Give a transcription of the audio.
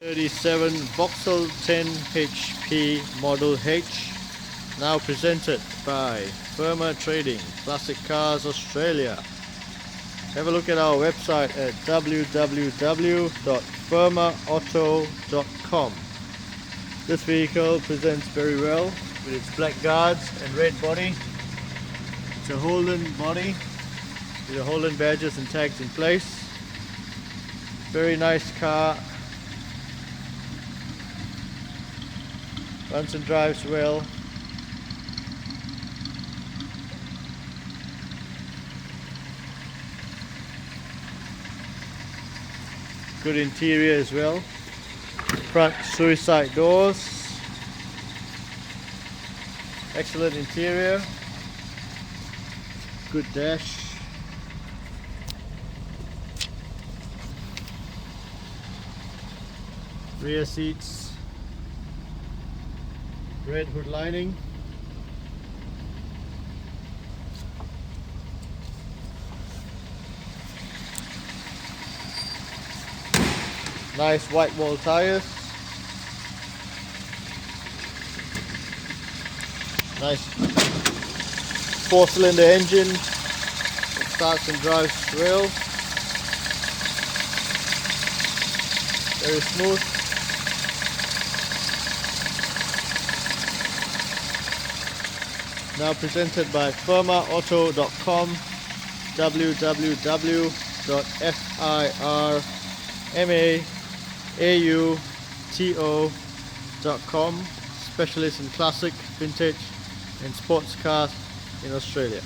37 Vauxhall 10 HP Model H, now presented by Firma Trading, Classic Cars Australia. Have a look at our website at www.firmaauto.com. This vehicle presents very well with its black guards and red body. It's a Holden body with the Holden badges and tags in place. Very nice car. Runs and drives well. Good interior as well. Front suicide doors. Excellent interior. Good dash. Rear seats. Red hood lining. Nice white wall tires. Nice 4-cylinder engine. It starts and drives well. Very smooth. Now presented by firmaauto.com, www.firmaauto.com, specialist in classic, vintage and sports cars in Australia.